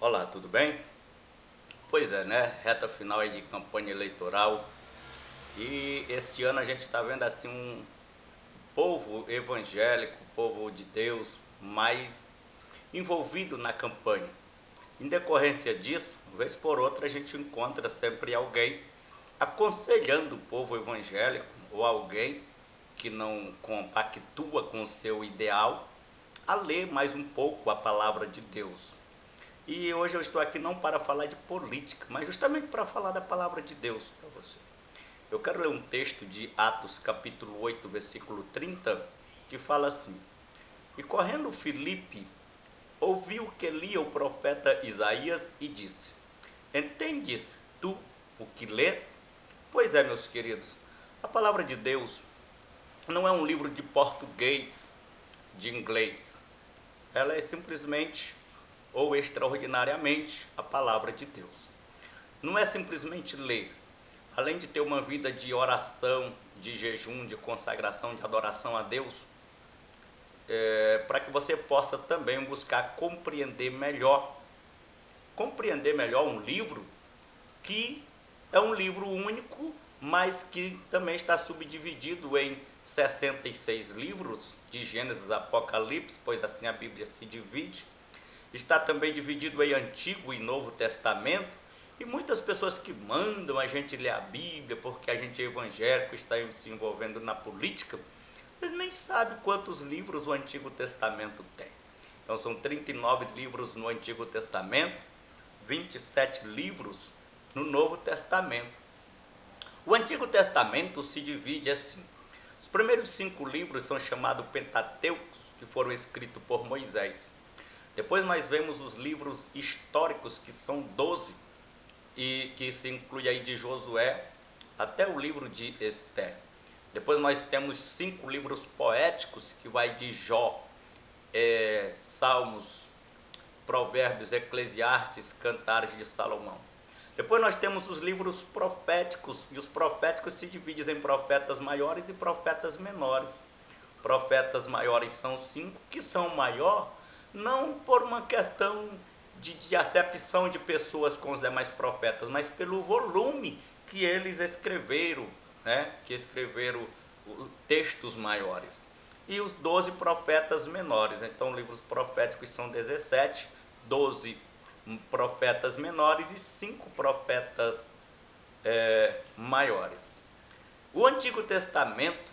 Olá, tudo bem? Pois é, né? Reta final aí de campanha eleitoral. E este ano a gente está vendo assim um povo evangélico, povo de Deus, mais envolvido na campanha. Em decorrência disso, vez por outra a gente encontra sempre alguém aconselhando o povo evangélico ou alguém que não compactua com o seu ideal a ler mais um pouco a palavra de Deus. E hoje eu estou aqui não para falar de política, mas justamente para falar da palavra de Deus para você. Eu quero ler um texto de Atos capítulo 8, versículo 30, que fala assim: E correndo Filipe, ouviu que lia o profeta Isaías e disse: Entendes tu o que lês? Pois é, meus queridos, a palavra de Deus não é um livro de português, de inglês. Ela é simplesmente ou extraordinariamente a palavra de Deus. Não é simplesmente ler. Além de ter uma vida de oração, de jejum, de consagração, de adoração a Deus, para que você possa também buscar compreender melhor um livro que é um livro único, mas que também está subdividido em 66 livros, de Gênesis a Apocalipse, pois assim a Bíblia se divide. Está também dividido em Antigo e Novo Testamento, e muitas pessoas que mandam a gente ler a Bíblia porque a gente é evangélico, está se envolvendo na política, eles nem sabem quantos livros o Antigo Testamento tem. Então são 39 livros no Antigo Testamento, 27 livros no Novo Testamento. O Antigo Testamento se divide assim. Os primeiros 5 livros são chamados Pentateucos, que foram escritos por Moisés. Depois nós vemos os livros históricos, que são 12, e que se inclui aí de Josué até o livro de Esther. Depois nós temos 5 livros poéticos, que vai de Jó, Salmos, Provérbios, Eclesiastes, Cantares de Salomão. Depois nós temos os livros proféticos, e os proféticos se dividem em profetas maiores e profetas menores. Profetas maiores são 5, que são maior não por uma questão de acepção de pessoas com os demais profetas, mas pelo volume que eles escreveram, né? Que escreveram textos maiores. E os 12 profetas menores. Então, livros proféticos são 17, 12 profetas menores e 5 profetas maiores. O Antigo Testamento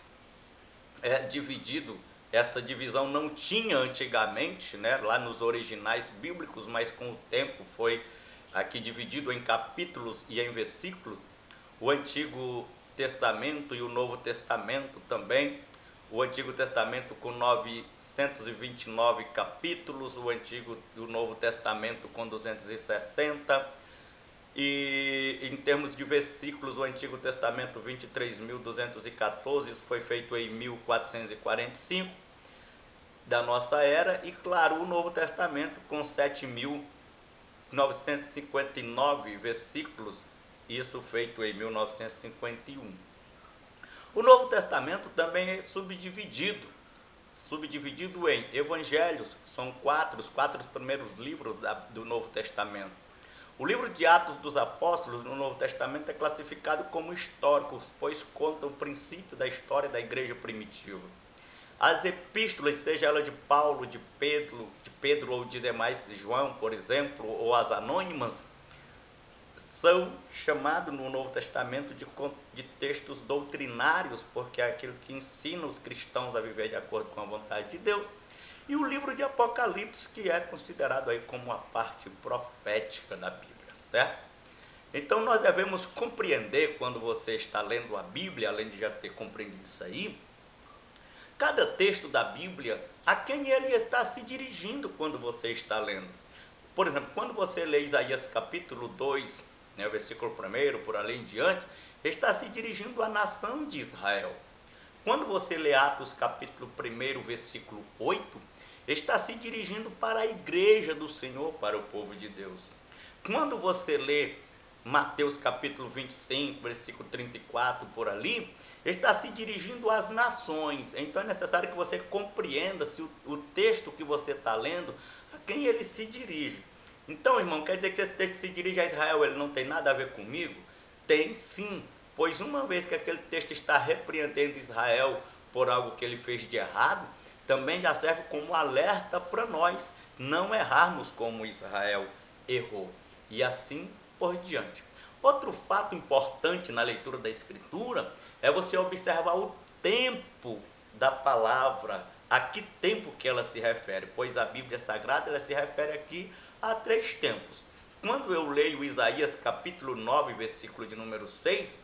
é dividido, essa divisão não tinha antigamente, né, lá nos originais bíblicos, mas com o tempo foi aqui dividido em capítulos e em versículos. O Antigo Testamento e o Novo Testamento também. O Antigo Testamento com 929 capítulos, o Antigo e o Novo Testamento com 260. E em termos de versículos, o Antigo Testamento 23.214, isso foi feito em 1445 da nossa era, e claro, o Novo Testamento com 7.959 versículos, isso feito em 1951. O Novo Testamento também é subdividido em evangelhos, que são os 4 primeiros livros do Novo Testamento. O livro de Atos dos Apóstolos no Novo Testamento é classificado como histórico, pois conta o princípio da história da igreja primitiva. As epístolas, seja ela de Paulo, de Pedro ou de demais, de João, por exemplo, ou as anônimas, são chamados no Novo Testamento de textos doutrinários, porque é aquilo que ensina os cristãos a viver de acordo com a vontade de Deus. E o livro de Apocalipse, que é considerado aí como a parte profética da Bíblia, certo? Então nós devemos compreender, quando você está lendo a Bíblia, além de já ter compreendido isso aí, cada texto da Bíblia, a quem ele está se dirigindo quando você está lendo. Por exemplo, quando você lê Isaías capítulo 2, né, versículo 1, por ali em diante, está se dirigindo à nação de Israel. Quando você lê Atos capítulo 1, versículo 8, está se dirigindo para a igreja do Senhor, para o povo de Deus. Quando você lê Mateus capítulo 25, versículo 34, por ali, está se dirigindo às nações. Então é necessário que você compreenda se o texto que você está lendo, a quem ele se dirige. Então, irmão, quer dizer que esse texto se dirige a Israel, ele não tem nada a ver comigo? Tem sim, pois uma vez que aquele texto está repreendendo Israel por algo que ele fez de errado, também já serve como alerta para nós não errarmos como Israel errou. E assim por diante. Outro fato importante na leitura da Escritura é você observar o tempo da palavra, a que tempo que ela se refere, pois a Bíblia Sagrada ela se refere aqui a 3 tempos. Quando eu leio Isaías capítulo 9, versículo de número 6,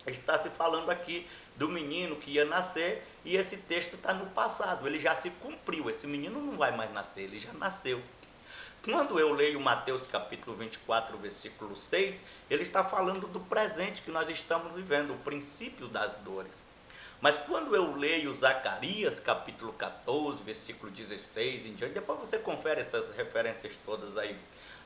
está se falando aqui do menino que ia nascer, e esse texto está no passado, ele já se cumpriu, esse menino não vai mais nascer, ele já nasceu. Quando eu leio Mateus capítulo 24, versículo 6, ele está falando do presente que nós estamos vivendo, o princípio das dores. Mas quando eu leio Zacarias capítulo 14, versículo 16 em diante, depois você confere essas referências todas aí.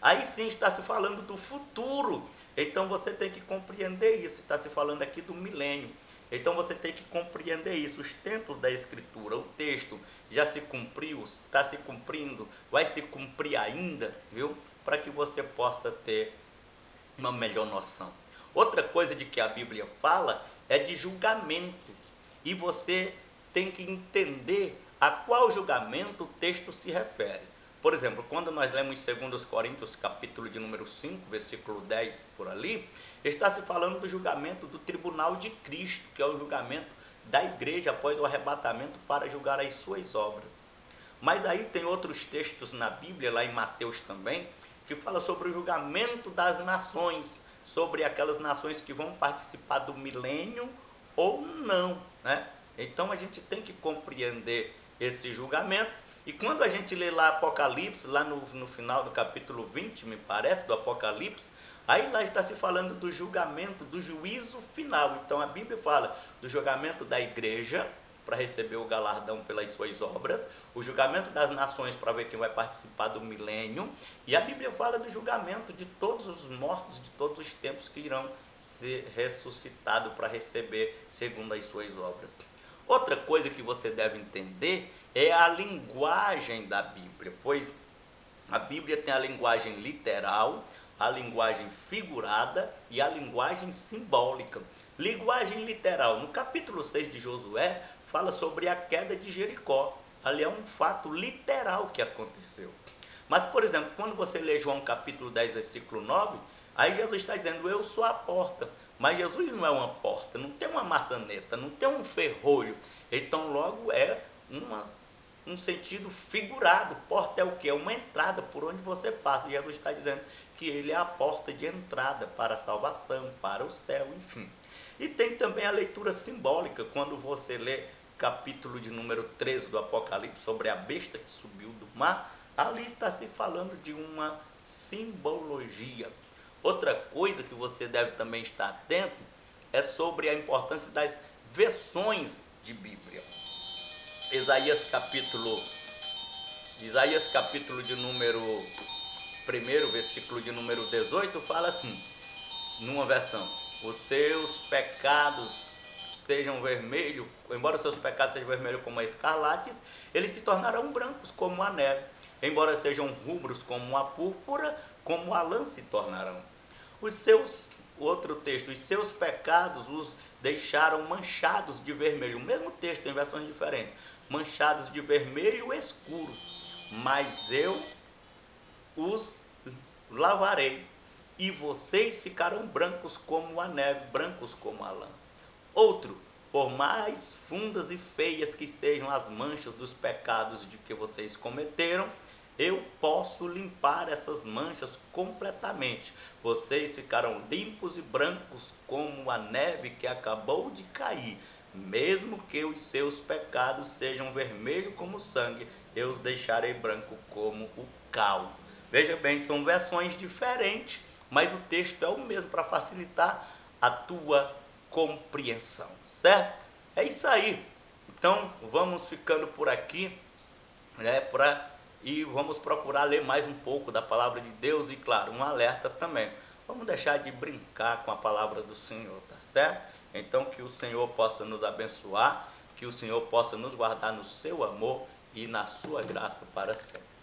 Aí sim está se falando do futuro. Então você tem que compreender isso. Está se falando aqui do milênio. Então você tem que compreender isso. Os tempos da Escritura, o texto já se cumpriu, está se cumprindo, vai se cumprir ainda, viu? Para que você possa ter uma melhor noção. Outra coisa de que a Bíblia fala é de julgamento. E você tem que entender a qual julgamento o texto se refere. Por exemplo, quando nós lemos 2 Coríntios capítulo de número 5, versículo 10, por ali, está se falando do julgamento do tribunal de Cristo, que é o julgamento da igreja após o arrebatamento para julgar as suas obras. Mas aí tem outros textos na Bíblia, lá em Mateus também, que fala sobre o julgamento das nações, sobre aquelas nações que vão participar do milênio ou não, né? Então a gente tem que compreender esse julgamento. E quando a gente lê lá Apocalipse, lá no final do capítulo 20, me parece, do Apocalipse, aí lá está se falando do julgamento, do juízo final. Então a Bíblia fala do julgamento da igreja, para receber o galardão pelas suas obras, o julgamento das nações para ver quem vai participar do milênio, e a Bíblia fala do julgamento de todos os mortos de todos os tempos que irão ser ressuscitados para receber segundo as suas obras. Outra coisa que você deve entender é a linguagem da Bíblia, pois a Bíblia tem a linguagem literal, a linguagem figurada e a linguagem simbólica. Linguagem literal, no capítulo 6 de Josué, fala sobre a queda de Jericó. Ali é um fato literal que aconteceu. Mas, por exemplo, quando você lê João capítulo 10, versículo 9, aí Jesus está dizendo, eu sou a porta. Mas Jesus não é uma porta, não tem uma maçaneta, não tem um ferrolho. Então, logo é um sentido figurado. Porta é o que? É uma entrada por onde você passa. Jesus está dizendo que ele é a porta de entrada para a salvação, para o céu, enfim. E tem também a leitura simbólica, quando você lê capítulo de número 13 do Apocalipse, sobre a besta que subiu do mar, ali está se falando de uma simbologia. Outra coisa que você deve também estar atento é sobre a importância das versões de Bíblia. Isaías capítulo de número 1, versículo de número 18, fala assim, numa versão, os seus pecados sejam vermelhos, embora os seus pecados sejam vermelhos como a escarlate, eles se tornarão brancos como a neve, embora sejam rubros como a púrpura, como a lã se tornarão. Outro texto, os seus pecados os deixaram manchados de vermelho, o mesmo texto em versões diferentes, manchados de vermelho escuro, mas eu os lavarei, e vocês ficarão brancos como a neve, brancos como a lã. Outro, por mais fundas e feias que sejam as manchas dos pecados de que vocês cometeram, eu posso limpar essas manchas completamente. Vocês ficarão limpos e brancos como a neve que acabou de cair. Mesmo que os seus pecados sejam vermelhos como sangue, eu os deixarei branco como o cal. Veja bem, são versões diferentes, mas o texto é o mesmo para facilitar a tua compreensão, certo? É isso aí. Então, vamos ficando por aqui, né, e vamos procurar ler mais um pouco da palavra de Deus e, claro, um alerta também. Vamos deixar de brincar com a palavra do Senhor, tá certo? Então, que o Senhor possa nos abençoar, que o Senhor possa nos guardar no seu amor e na sua graça para sempre.